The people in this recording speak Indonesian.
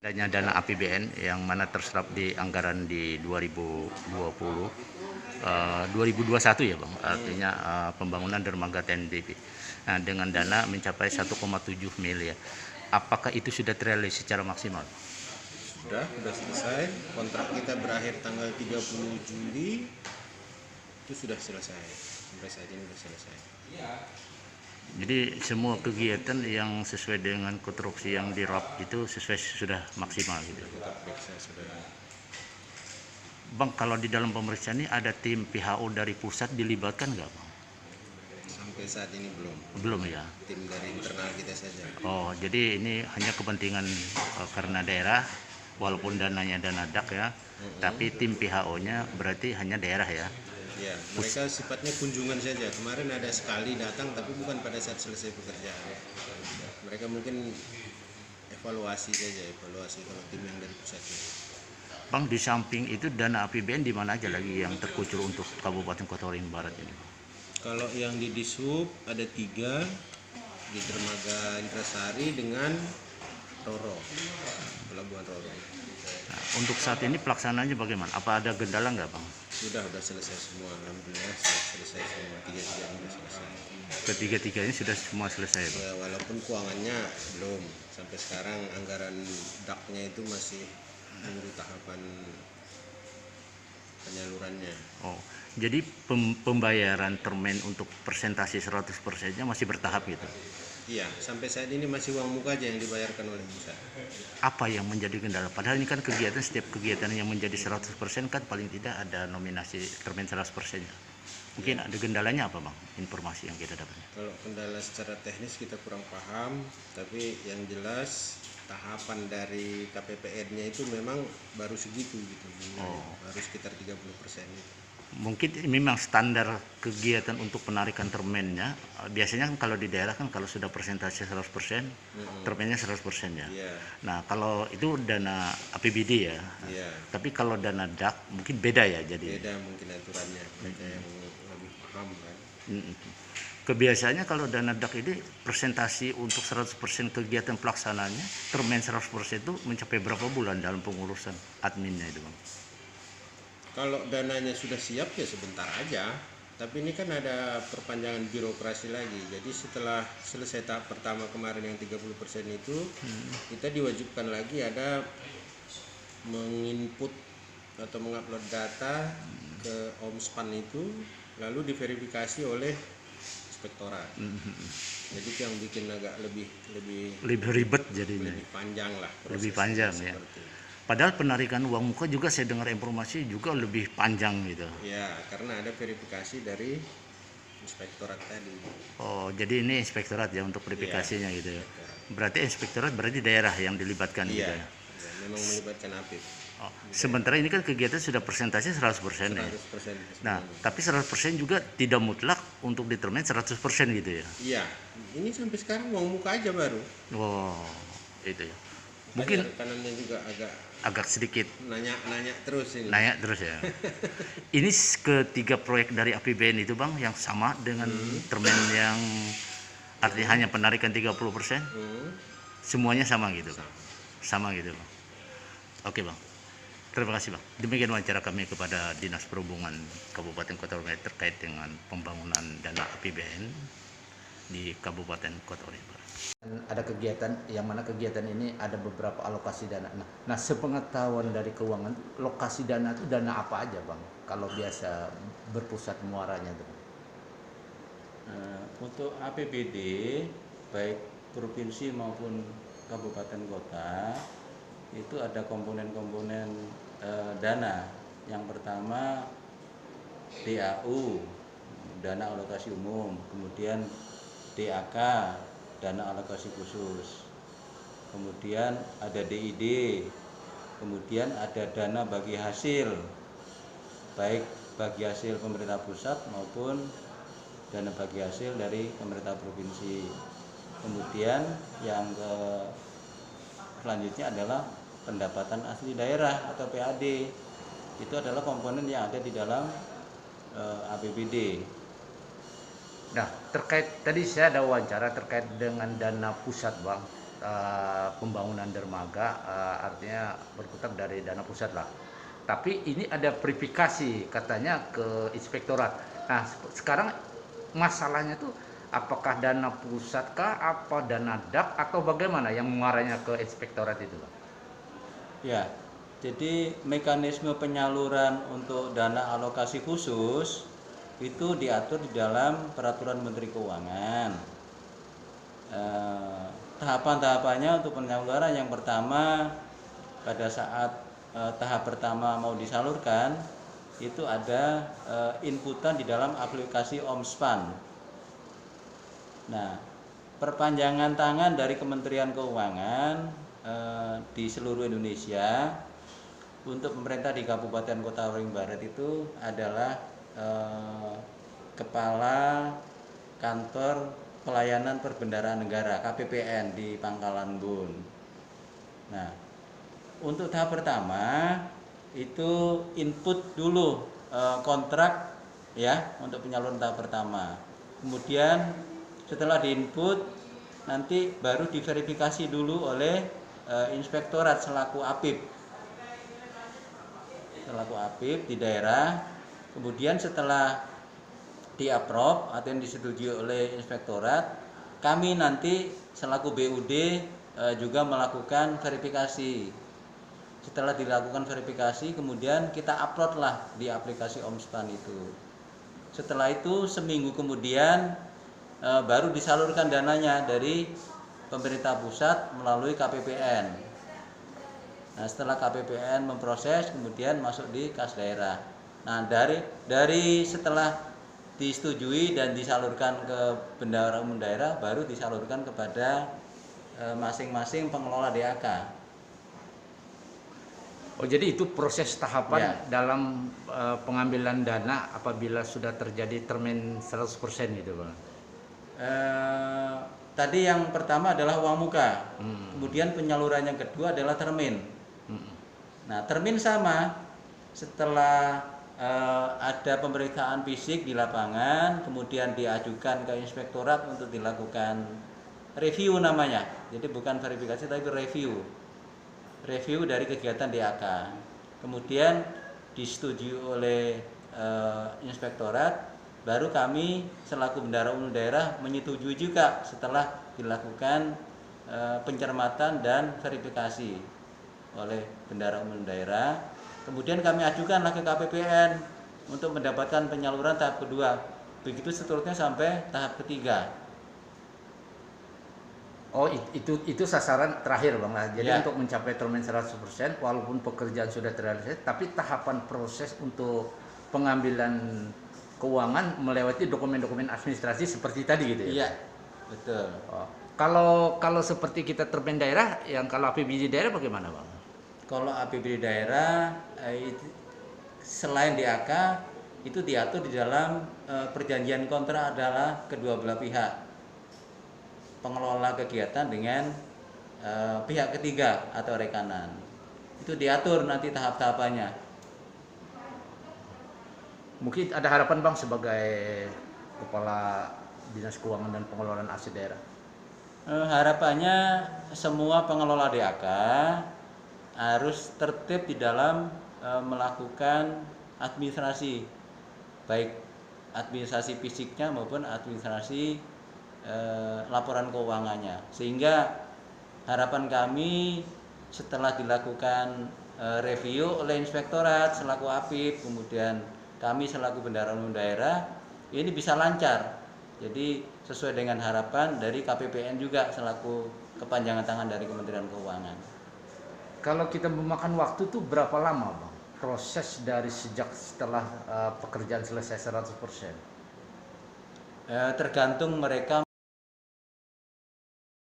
Adanya dana APBN yang mana terserap di anggaran di 2020, 2021 ya Bang, artinya pembangunan dermaga TNBP. Nah, dengan dana mencapai 1,7 miliar. Apakah itu sudah terrealisasi secara maksimal? Sudah selesai. Kontrak kita berakhir tanggal 30 Juli. Itu sudah selesai. Sampai saat ini sudah selesai. Jadi semua kegiatan yang sesuai dengan konstruksi yang dirap itu sudah maksimal gitu. Kita periksa sudah. Bang, kalau di dalam pemeriksaan ini ada tim PHO dari pusat dilibatkan nggak Bang? Sampai saat ini belum. Belum ya? Tim dari internal kita saja. Oh, jadi ini hanya kepentingan karena daerah, walaupun dananya dana DAK ya, tapi tim PHO-nya berarti hanya daerah ya? Ya, mereka sifatnya kunjungan saja. Kemarin ada sekali datang, tapi bukan pada saat selesai pekerjaan. Mereka mungkin evaluasi kalau tim yang dari pusatnya. Bang, di samping itu dana APBN di mana aja lagi yang terkucur untuk Kabupaten Kota Waringin Barat ini? Kalau yang di Dishub ada 3 di dermaga Indrasari dengan Roro, Pelabuhan Roro. Nah, untuk saat ini pelaksanaannya bagaimana? Apa ada kendala nggak Bang? Sudah selesai semua, alhamdulillah sudah selesai semua, 3 sudah selesai. Ketiga-tiganya sudah semua selesai Bang? Ya, walaupun keuangannya belum, sampai sekarang anggaran DAK-nya itu masih menunggu tahapan penyalurannya. Oh, jadi pembayaran termen untuk persentase 100%-nya masih bertahap gitu? Iya, sampai saat ini masih uang muka aja yang dibayarkan oleh pusat. Apa yang menjadi kendala? Padahal ini kan kegiatan, setiap kegiatan yang menjadi 100% kan paling tidak ada nominasi termen 100%-nya. Mungkin ada kendalanya apa Bang? Informasi yang kita dapat. Kalau kendala secara teknis kita kurang paham, tapi yang jelas tahapan dari KPPN-nya itu memang baru segitu gitu. Baru sekitar 30%. Mungkin memang standar kegiatan untuk penarikan termennya, biasanya kan kalau di daerah kan kalau sudah persentase 100%, termennya 100% ya. Iya. Nah, kalau itu dana APBD ya. Iya. Tapi kalau dana DAK mungkin beda ya jadi. Beda mungkin aturannya, mereka yang lebih paham kan. Kebiasaannya kalau dana DAK ini presentasi untuk 100% kegiatan pelaksananya, termen 100% itu mencapai berapa bulan dalam pengurusan adminnya itu Bang? Kalau dananya sudah siap ya sebentar aja, tapi ini kan ada perpanjangan birokrasi lagi. Jadi setelah selesai tahap pertama kemarin yang 30% itu, kita diwajibkan lagi ada menginput atau mengupload data ke Omspan itu, lalu diverifikasi oleh inspektorat. Jadi itu yang bikin agak lebih ribet jadinya. lebih panjang lah. Lebih panjang ya. Seperti. Padahal penarikan uang muka juga saya dengar informasi juga lebih panjang gitu. Ya, karena ada verifikasi dari inspektorat tadi. Oh, jadi ini inspektorat ya untuk verifikasinya gitu ya. Berarti inspektorat berarti daerah yang dilibatkan gitu ya. Ya, memang melibatkan APIP. Oh, sementara ini kan kegiatan sudah persentase 100% ya. 100%. Nah, tapi 100% juga tidak mutlak untuk determin 100% gitu ya. Iya, ini sampai sekarang uang muka aja baru. Wow, itu ya. Mungkin Rekanannya juga agak sedikit nanya terus ini. nanya terus ya. Ini ketiga proyek dari APBN itu Bang yang sama dengan termen yang artinya hanya penarikan 30%, semuanya sama gitu Bang. Sama gitu Bang. Oke Bang. Terima kasih Bang. Demikian wawancara kami kepada Dinas Perhubungan Kabupaten Kota Waringin Barat terkait dengan pembangunan dana APBN di Kabupaten Kota Waringin Barat. Ada kegiatan yang mana kegiatan ini ada beberapa alokasi dana. Nah, sepengetahuan dari keuangan, lokasi dana itu dana apa aja Bang? Kalau biasa berpusat muaranya itu. Untuk APBD baik provinsi maupun kabupaten kota itu ada komponen-komponen dana. Yang pertama DAU, dana alokasi umum, kemudian DAK, dana alokasi khusus, kemudian ada DID, kemudian ada dana bagi hasil, baik bagi hasil pemerintah pusat maupun dana bagi hasil dari pemerintah provinsi. Kemudian yang selanjutnya adalah pendapatan asli daerah atau PAD. Itu adalah komponen yang ada di dalam APBD. Nah, terkait tadi saya ada wawancara terkait dengan dana pusat Bang, pembangunan dermaga, artinya berkutat dari dana pusat lah. Tapi ini ada verifikasi katanya ke inspektorat. Nah, sekarang masalahnya tuh apakah dana pusat kah, apa dana DAP atau bagaimana yang mengarahnya ke inspektorat itu, Bang? Ya, jadi mekanisme penyaluran untuk dana alokasi khusus itu diatur di dalam Peraturan Menteri Keuangan. Tahapan-tahapannya untuk penyaluran yang pertama, pada saat tahap pertama mau disalurkan itu ada inputan di dalam aplikasi Omspan. Nah, perpanjangan tangan dari Kementerian Keuangan di seluruh Indonesia untuk pemerintah di Kabupaten Kota Waringin Barat itu adalah Kepala Kantor Pelayanan Perbendaharaan Negara KPPN di Pangkalan Bun. Nah, untuk tahap pertama itu input dulu kontrak ya untuk penyaluran tahap pertama. Kemudian setelah diinput nanti baru diverifikasi dulu oleh inspektorat selaku APIP di daerah. Kemudian setelah di-approve atau yang disetujui oleh inspektorat, kami nanti selaku BUD juga melakukan verifikasi. Setelah dilakukan verifikasi, kemudian kita upload lah di aplikasi Omspan itu. Setelah itu seminggu kemudian baru disalurkan dananya dari pemerintah pusat melalui KPPN. Nah, setelah KPPN memproses, kemudian masuk di kas daerah. Nah, dari setelah disetujui dan disalurkan ke bendahara umum daerah, baru disalurkan kepada masing-masing pengelola DAK. Oh, jadi itu proses tahapan Ya. dalam pengambilan dana apabila sudah terjadi termin 100% gitu, Bang. Tadi yang pertama adalah uang muka, kemudian penyaluran yang kedua adalah termin. Nah, termin sama setelah ada pemeriksaan fisik di lapangan, kemudian diajukan ke inspektorat untuk dilakukan review namanya. Jadi bukan verifikasi tapi review dari kegiatan DAK. Kemudian disetujui oleh inspektorat, baru kami selaku bendahara umum daerah menyetujui juga setelah dilakukan pencermatan dan verifikasi oleh bendahara umum daerah. Kemudian kami ajukanlah ke KPPN untuk mendapatkan penyaluran tahap kedua. Begitu seterusnya sampai tahap ketiga. Oh, itu sasaran terakhir, Bang. Nah, jadi Ya. untuk mencapai termin 100% walaupun pekerjaan sudah terrealisasi, tapi tahapan proses untuk pengambilan keuangan melewati dokumen-dokumen administrasi seperti tadi gitu ya. Iya, betul. Oh. Kalau seperti kita termin daerah, yang kalau APBD daerah bagaimana, Bang? Kalau APBD daerah selain DAK itu diatur di dalam perjanjian kontrak adalah kedua belah pihak, pengelola kegiatan dengan pihak ketiga atau rekanan. Itu diatur nanti tahap-tahapannya. Mungkin ada harapan, Bang, sebagai Kepala Dinas Keuangan dan Pengelolaan Aset Daerah. Harapannya semua pengelola DAK harus tertib di dalam melakukan administrasi, baik administrasi fisiknya maupun administrasi laporan keuangannya. Sehingga harapan kami setelah dilakukan review oleh inspektorat selaku APIP, kemudian kami selaku bendahara umum daerah, ini bisa lancar. Jadi sesuai dengan harapan dari KPPN juga selaku kepanjangan tangan dari Kementerian Keuangan. Kalau kita memakan waktu tuh berapa lama, Bang? Proses dari sejak setelah pekerjaan selesai 100%? Tergantung mereka